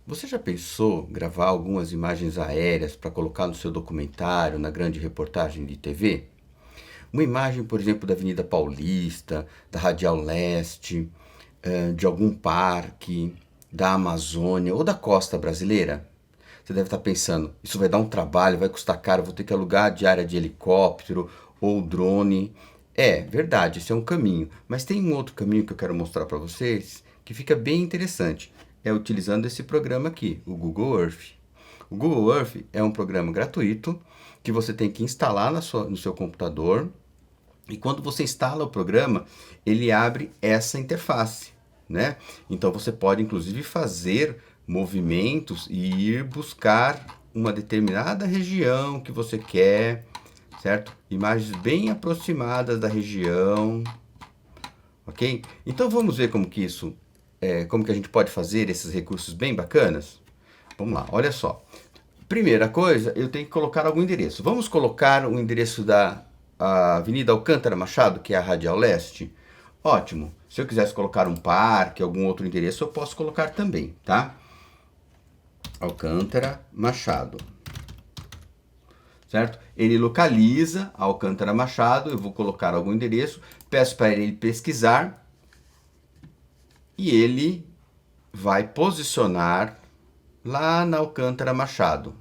Você já pensou gravar algumas imagens aéreas para colocar no seu documentário, na grande reportagem de TV? Uma imagem, por exemplo, da Avenida Paulista, da Radial Leste, de algum parque, da Amazônia ou da costa brasileira? Você deve estar pensando, isso vai dar um trabalho, vai custar caro, vou ter que alugar a diária de helicóptero ou drone. É, verdade, esse é um caminho, mas tem um outro caminho que eu quero mostrar para vocês que fica bem interessante. É utilizando esse programa aqui, o Google Earth. O Google Earth é um programa gratuito que você tem que instalar no seu computador. E quando você instala o programa, ele abre essa interface, né? Então você pode inclusive fazer movimentos e ir buscar uma determinada região que você quer, certo? Imagens bem aproximadas da região, ok? Então vamos ver como que como que a gente pode fazer esses recursos bem bacanas? Vamos lá, olha só. Primeira coisa, eu tenho que colocar algum endereço. Vamos colocar o endereço da Avenida Alcântara Machado, que é a Radial Leste? Ótimo. Se eu quisesse colocar um parque, algum outro endereço, eu posso colocar também, tá? Alcântara Machado. Certo? Ele localiza Alcântara Machado, eu vou colocar algum endereço, peço para ele pesquisar e ele vai posicionar lá na Alcântara Machado.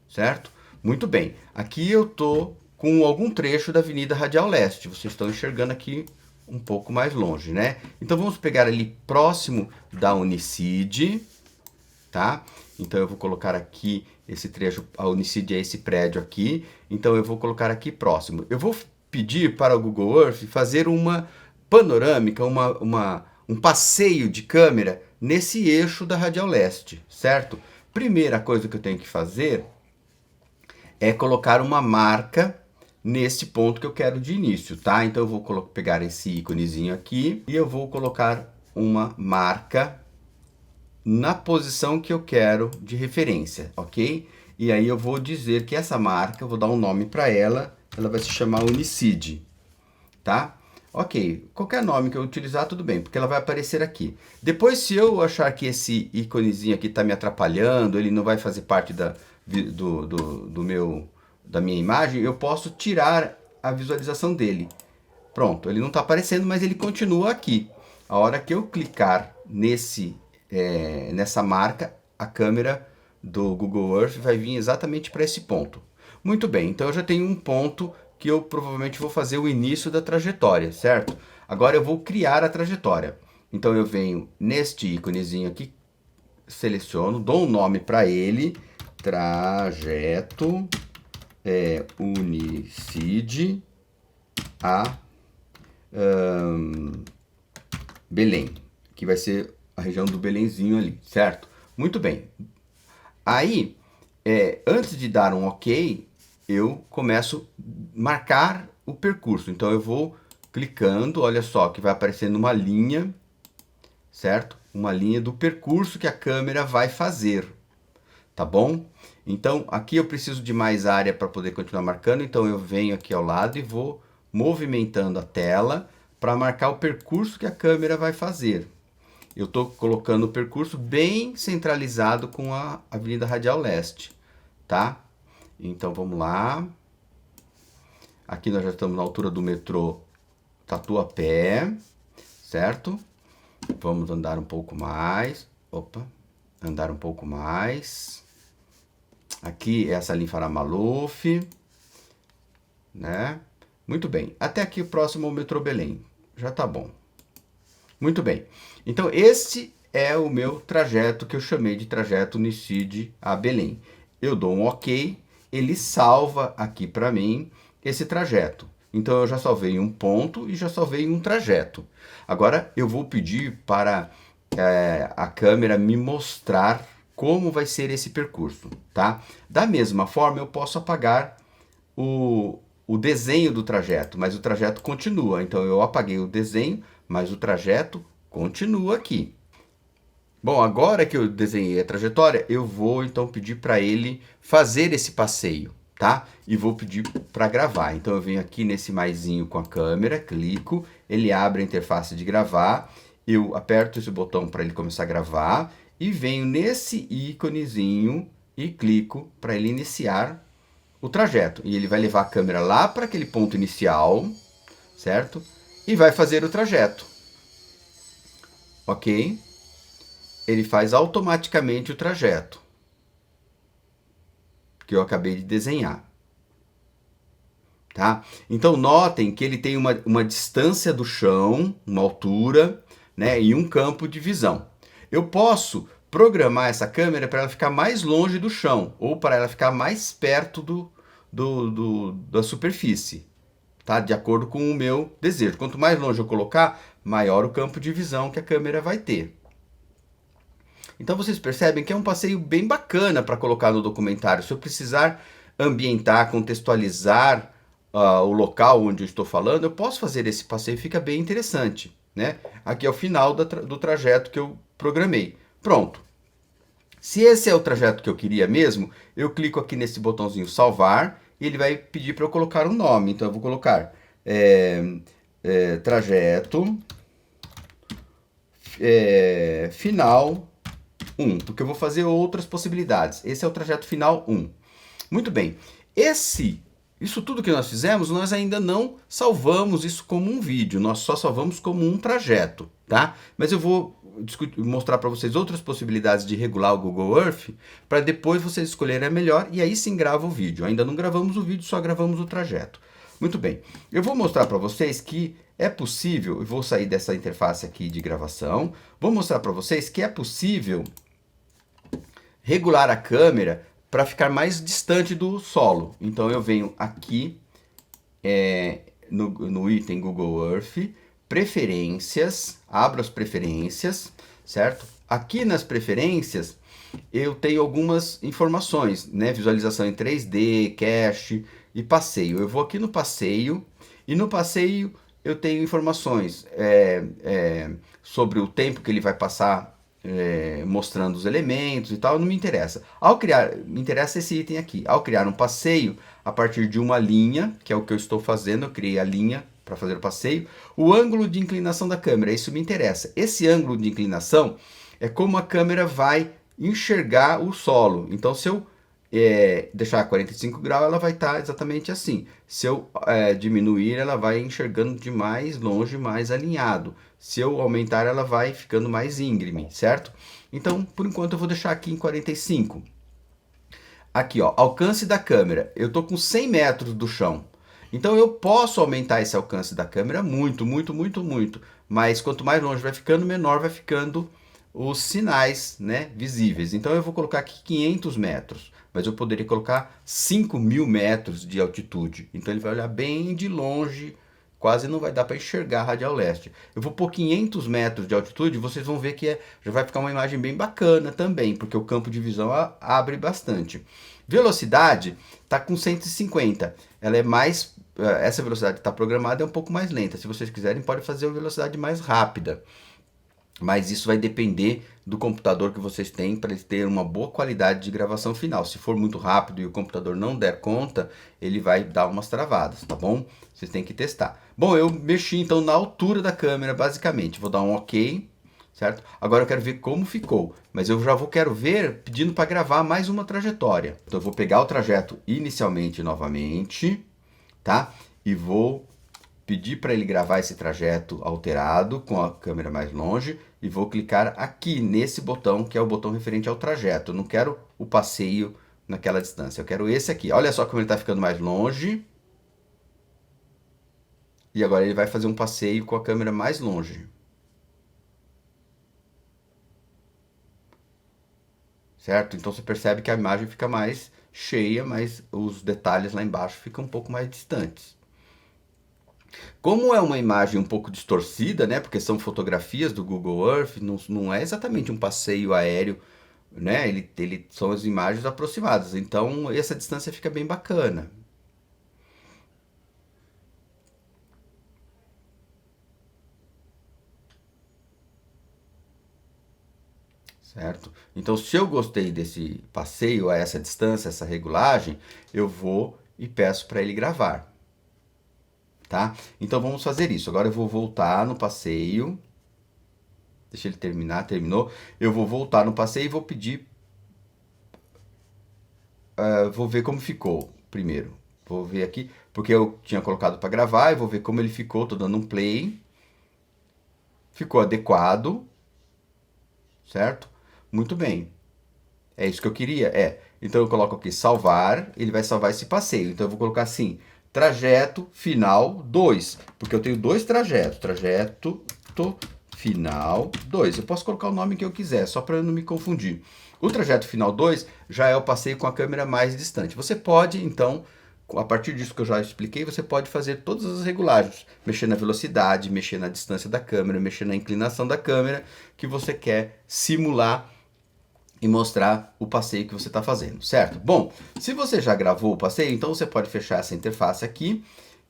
Certo? Muito bem. Aqui eu estou com algum trecho da Avenida Radial Leste. Vocês estão enxergando aqui um pouco mais longe, né? Então vamos pegar ali próximo da Unicid, tá? Então eu vou colocar aqui esse trecho, a Unicid é esse prédio aqui. Então eu vou colocar aqui próximo. Eu vou pedir para o Google Earth fazer uma panorâmica, um passeio de câmera nesse eixo da Radial Leste, certo? Primeira coisa que eu tenho que fazer é colocar uma marca nesse ponto que eu quero de início, tá? Então eu vou pegar esse íconezinho aqui e eu vou colocar uma marca na posição que eu quero de referência, ok? E aí eu vou dizer que essa marca, eu vou dar um nome para ela, ela vai se chamar Unicid, tá? Ok, qualquer nome que eu utilizar, tudo bem, porque ela vai aparecer aqui. Depois, se eu achar que esse íconezinho aqui está me atrapalhando, ele não vai fazer parte da minha imagem, eu posso tirar a visualização dele. Pronto, ele não está aparecendo, mas ele continua aqui. A hora que eu clicar nessa marca, a câmera do Google Earth vai vir exatamente para esse ponto. Muito bem, então eu já tenho um ponto que eu provavelmente vou fazer o início da trajetória, certo? Agora eu vou criar a trajetória. Então eu venho neste íconezinho aqui, seleciono, dou um nome para ele, trajeto Unicid a Belém, que vai ser a região do Belenzinho ali, certo? Muito bem. Aí, antes de dar um OK, eu começo a marcar o percurso. Então eu vou clicando, olha só, que vai aparecendo uma linha, certo? Uma linha do percurso que a câmera vai fazer, tá bom? Então aqui eu preciso de mais área para poder continuar marcando, então eu venho aqui ao lado e vou movimentando a tela para marcar o percurso que a câmera vai fazer. Eu estou colocando o percurso bem centralizado com a Avenida Radial Leste, tá? Então vamos lá. Aqui nós já estamos na altura do metrô Tatuapé, certo? Vamos andar um pouco mais. Opa, andar um pouco mais. Aqui é a Salim Farah Maluf, né? Muito bem. Até aqui o próximo ao metrô Belém. Já tá bom. Muito bem. Então, esse é o meu trajeto que eu chamei de trajeto Unicid a Belém. Eu dou um OK, ele salva aqui para mim esse trajeto. Então, eu já salvei um ponto e já salvei um trajeto. Agora, eu vou pedir para a câmera me mostrar como vai ser esse percurso, tá? Da mesma forma, eu posso apagar o desenho do trajeto, mas o trajeto continua. Então, eu apaguei o desenho, mas o trajeto continua aqui. Bom, agora que eu desenhei a trajetória, eu vou então pedir para ele fazer esse passeio, tá? E vou pedir para gravar. Então eu venho aqui nesse maisinho com a câmera, clico, ele abre a interface de gravar eu aperto esse botão para ele começar a gravar e venho nesse íconezinho e clico para ele iniciar o trajeto. E ele vai levar a câmera lá para aquele ponto inicial, certo? E vai fazer o trajeto. Ok? Ele faz automaticamente o trajeto que eu acabei de desenhar. Tá? Então notem que ele tem uma distância do chão, uma altura, né, e um campo de visão. Eu posso programar essa câmera para ela ficar mais longe do chão ou para ela ficar mais perto da superfície, tá? De acordo com o meu desejo. Quanto mais longe eu colocar, maior o campo de visão que a câmera vai ter. Então vocês percebem que é um passeio bem bacana para colocar no documentário. Se eu precisar ambientar, contextualizar o local onde eu estou falando, eu posso fazer esse passeio, fica bem interessante, né? Aqui é o final do trajeto que eu programei. Pronto. Se esse é o trajeto que eu queria mesmo, eu clico aqui nesse botãozinho salvar e ele vai pedir para eu colocar um nome. Então eu vou colocar trajeto final 1, porque eu vou fazer outras possibilidades. Esse é o trajeto final 1. Muito bem. Isso tudo que nós fizemos, nós ainda não salvamos isso como um vídeo, nós só salvamos como um trajeto, tá? Mas eu vou mostrar para vocês outras possibilidades de regular o Google Earth, para depois vocês escolherem a melhor e aí sim grava o vídeo. Ainda não gravamos o vídeo, só gravamos o trajeto. Muito bem. Eu vou mostrar para vocês que é possível, eu vou sair dessa interface aqui de gravação, vou mostrar para vocês que é possível regular a câmera para ficar mais distante do solo. Então eu venho aqui no item Google Earth, preferências, abro as preferências, certo? Aqui nas preferências eu tenho algumas informações, né? Visualização em 3D, cache e passeio. Eu vou aqui no passeio e no passeio eu tenho informações sobre o tempo que ele vai passar mostrando os elementos e tal, não me interessa. Me interessa esse item aqui. Ao criar um passeio, a partir de uma linha, que é o que eu estou fazendo, eu criei a linha para fazer o passeio, o ângulo de inclinação da câmera, isso me interessa. Esse ângulo de inclinação é como a câmera vai enxergar o solo. Então, se eu deixar 45 graus, ela vai estar exatamente assim. Se eu diminuir, ela vai enxergando de mais longe, mais alinhado. Se eu aumentar, ela vai ficando mais íngreme, certo? Então, por enquanto, eu vou deixar aqui em 45. Aqui, ó, alcance da câmera. Eu estou com 100 metros do chão. Então, eu posso aumentar esse alcance da câmera muito, muito, muito, muito. Mas quanto mais longe vai ficando, menor vai ficando os sinais, né, visíveis. Então, eu vou colocar aqui 500 metros. Mas eu poderia colocar 5.000 metros de altitude. Então, ele vai olhar bem de longe, quase não vai dar para enxergar a Radial Leste. Eu vou pôr 500 metros de altitude, vocês vão ver que já vai ficar uma imagem bem bacana também, porque o campo de visão abre bastante. Velocidade está com 150. Ela é mais... Essa velocidade que está programada é um pouco mais lenta. Se vocês quiserem, pode fazer uma velocidade mais rápida. Mas isso vai depender do computador que vocês têm para ele ter uma boa qualidade de gravação final. Se for muito rápido e o computador não der conta, ele vai dar umas travadas, tá bom? Vocês têm que testar. Bom, eu mexi então na altura da câmera, basicamente. Vou dar um OK, certo? Agora eu quero ver como ficou. Mas eu já quero ver pedindo para gravar mais uma trajetória. Então eu vou pegar o trajeto inicialmente novamente, tá? E vou pedir para ele gravar esse trajeto alterado com a câmera mais longe e vou clicar aqui nesse botão, que é o botão referente ao trajeto. Eu não quero o passeio naquela distância, eu quero esse aqui. Olha só como ele está ficando mais longe. E agora ele vai fazer um passeio com a câmera mais longe. Certo? Então você percebe que a imagem fica mais cheia, mas os detalhes lá embaixo ficam um pouco mais distantes. Como é uma imagem um pouco distorcida, né, porque são fotografias do Google Earth, não é exatamente um passeio aéreo, né, são as imagens aproximadas, então essa distância fica bem bacana. Certo? Então, se eu gostei desse passeio a essa distância, essa regulagem, eu vou e peço para ele gravar. Tá? Então vamos fazer isso. Agora eu vou voltar no passeio. Deixa ele terminar, terminou. Eu vou voltar no passeio e vou pedir, vou ver como ficou primeiro. Vou ver aqui, porque eu tinha colocado para gravar, e vou ver como ele ficou, tô dando um play. Ficou adequado, certo? Muito bem. É isso que eu queria? É. Então eu coloco aqui salvar, ele vai salvar esse passeio. Então eu vou colocar assim, trajeto final 2, porque eu tenho dois trajetos, trajeto final 2. Eu posso colocar o nome que eu quiser, só para eu não me confundir. O trajeto final 2 já é o passeio com a câmera mais distante. Você pode, então, a partir disso que eu já expliquei, você pode fazer todas as regulagens, mexer na velocidade, mexer na distância da câmera, mexer na inclinação da câmera que você quer simular e mostrar o passeio que você está fazendo, certo? Bom, se você já gravou o passeio, então você pode fechar essa interface aqui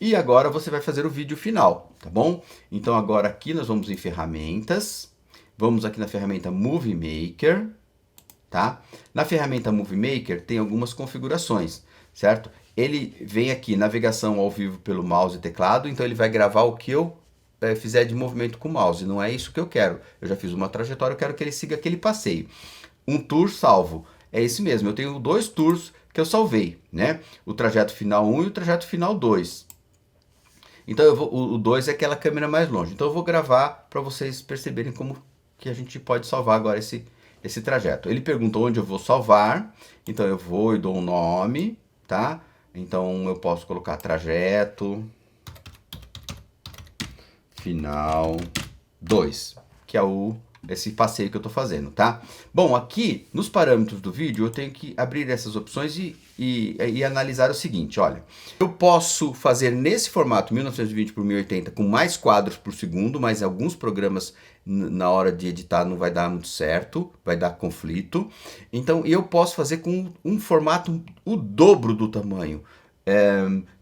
e agora você vai fazer o vídeo final, tá bom? Então agora aqui nós vamos em ferramentas, vamos aqui na ferramenta Movie Maker, tá? Na ferramenta Movie Maker tem algumas configurações, certo? Ele vem aqui, navegação ao vivo pelo mouse e teclado, então ele vai gravar o que eu fizer de movimento com o mouse, não é isso que eu quero. Eu já fiz uma trajetória, eu quero que ele siga aquele passeio. Um tour salvo, é esse mesmo, eu tenho dois tours que eu salvei, né? O trajeto final 1 e o trajeto final 2. Então o 2 é aquela câmera mais longe. Então eu vou gravar para vocês perceberem como que a gente pode salvar agora esse trajeto. Ele pergunta onde eu vou salvar, então eu vou e dou um nome, tá? Então eu posso colocar trajeto final 2, que é esse passeio que eu estou fazendo, tá? Bom, aqui nos parâmetros do vídeo eu tenho que abrir essas opções e analisar o seguinte, olha. Eu posso fazer nesse formato 1920 por 1080 com mais quadros por segundo, mas alguns programas na hora de editar não vai dar muito certo, vai dar conflito. Então eu posso fazer com um formato o dobro do tamanho.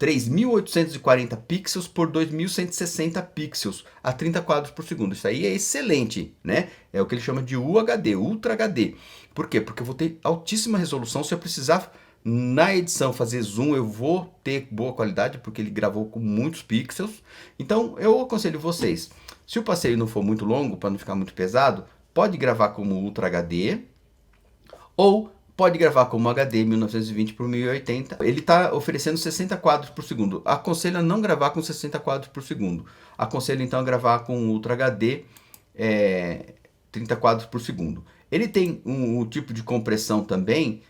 3.840 pixels por 2.160 pixels a 30 quadros por segundo. Isso aí é excelente, né? É o que ele chama de UHD, Ultra HD. Por quê? Porque eu vou ter altíssima resolução. Se eu precisar na edição fazer zoom, eu vou ter boa qualidade, porque ele gravou com muitos pixels. Então eu aconselho vocês, se o passeio não for muito longo, para não ficar muito pesado, pode gravar como Ultra HD ou pode gravar como HD 1920 por 1080. Ele está oferecendo 60 quadros por segundo. Aconselho a não gravar com 60 quadros por segundo. Aconselho então a gravar com Ultra HD 30 quadros por segundo. Ele tem um tipo de compressão também.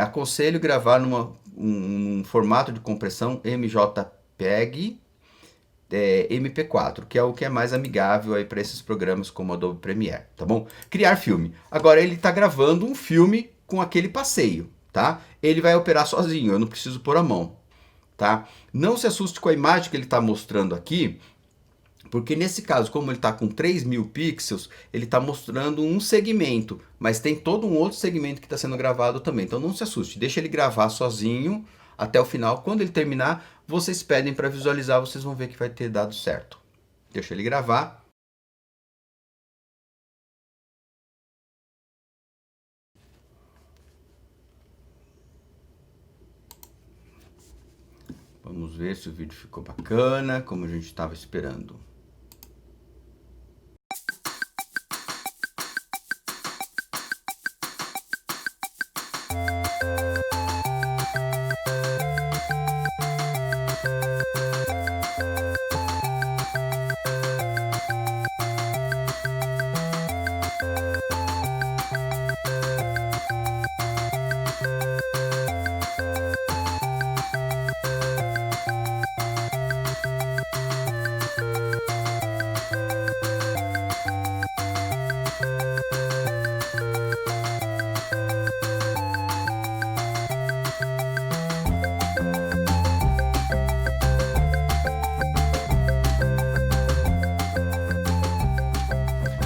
Aconselho gravar num formato de compressão MJPEG MP4, que é o que é mais amigável aí para esses programas como Adobe Premiere, tá bom? Criar filme. Agora ele está gravando um filme com aquele passeio, tá? Ele vai operar sozinho, eu não preciso pôr a mão, tá? Não se assuste com a imagem que ele está mostrando aqui, porque nesse caso, como ele está com 3.000 pixels, ele está mostrando um segmento, mas tem todo um outro segmento que está sendo gravado também. Então não se assuste, deixa ele gravar sozinho até o final. Quando ele terminar, vocês pedem para visualizar, vocês vão ver que vai ter dado certo. Deixa ele gravar. Vamos ver se o vídeo ficou bacana, como a gente estava esperando.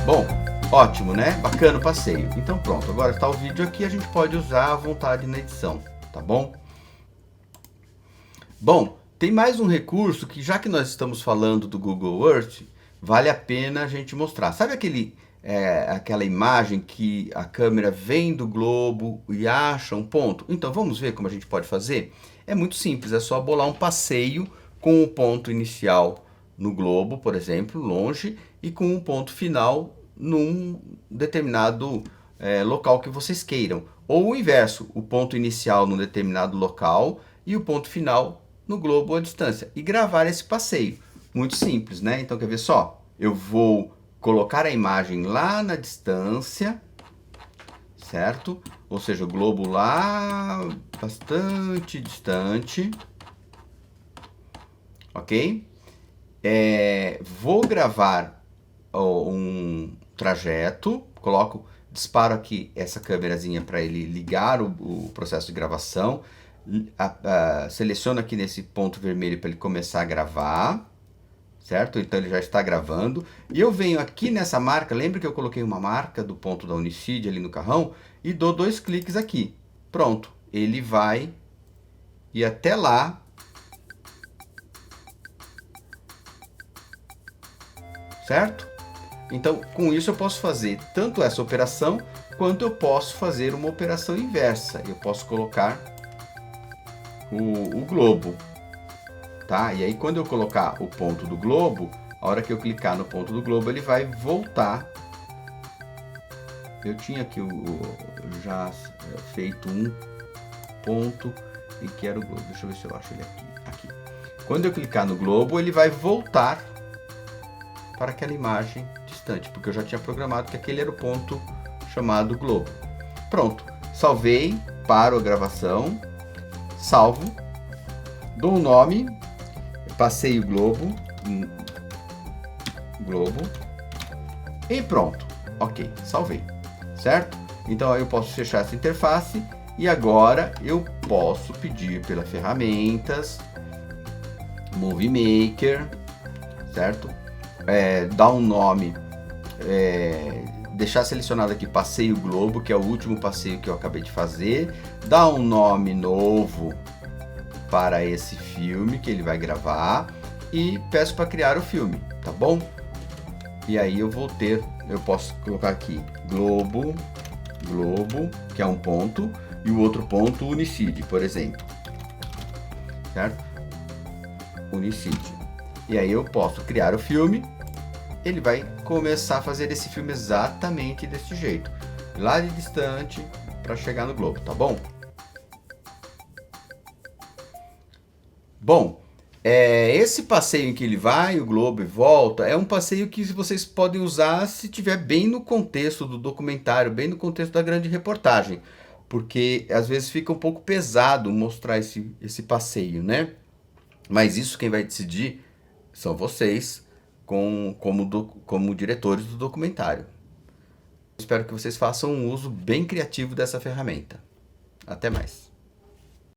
Bom, ótimo, né? Bacana o passeio. Então pronto, agora está o vídeo aqui, a gente pode usar à vontade na edição, tá bom? Bom, tem mais um recurso que, já que nós estamos falando do Google Earth, vale a pena a gente mostrar. Sabe aquela imagem que a câmera vem do globo e acha um ponto? Então vamos ver como a gente pode fazer? É muito simples, é só bolar um passeio com o ponto inicial no globo, por exemplo, longe, e com um ponto final num determinado local que vocês queiram. Ou o inverso, o ponto inicial num determinado local e o ponto final no globo à distância. E gravar esse passeio. Muito simples, né? Então, quer ver só? Eu vou colocar a imagem lá na distância, certo? Ou seja, o globo lá bastante distante, ok? Vou gravar um trajeto, disparo aqui essa câmerazinha para ele ligar o processo de gravação, seleciono aqui nesse ponto vermelho para ele começar a gravar, certo? Então ele já está gravando. E eu venho aqui nessa marca, lembra que eu coloquei uma marca do ponto da Unicid ali no carrão? E dou 2 cliques aqui. Pronto, ele vai ir até lá. Certo? Então, com isso eu posso fazer tanto essa operação, quanto eu posso fazer uma operação inversa. Eu posso colocar o globo, tá? E aí quando eu colocar o ponto do globo, a hora que eu clicar no ponto do globo, ele vai voltar. Eu tinha aqui já feito um ponto e quero o globo. Deixa eu ver se eu acho ele aqui. Quando eu clicar no globo, ele vai voltar para aquela imagem distante, porque eu já tinha programado que aquele era o ponto chamado globo. Pronto, salvei, paro a gravação, salvo, dou um nome, passei o globo, e pronto, ok, salvei, certo? Então aí eu posso fechar essa interface e agora eu posso pedir pela ferramentas, Movie Maker, certo? Dar um nome, deixar selecionado aqui passeio globo, que é o último passeio que eu acabei de fazer, dar um nome novo para esse filme que ele vai gravar e peço para criar o filme, tá bom? E aí eu posso colocar aqui globo, que é um ponto, e o outro ponto Unicid, por exemplo, certo? Unicid. E aí eu posso criar o filme, ele vai começar a fazer esse filme exatamente desse jeito, lá de distante para chegar no globo, tá bom? Bom, esse passeio em que ele vai, o globo e volta, é um passeio que vocês podem usar se estiver bem no contexto do documentário, bem no contexto da grande reportagem, porque às vezes fica um pouco pesado mostrar esse passeio, né? Mas isso quem vai decidir são vocês, como diretores do documentário. Espero que vocês façam um uso bem criativo dessa ferramenta. Até mais.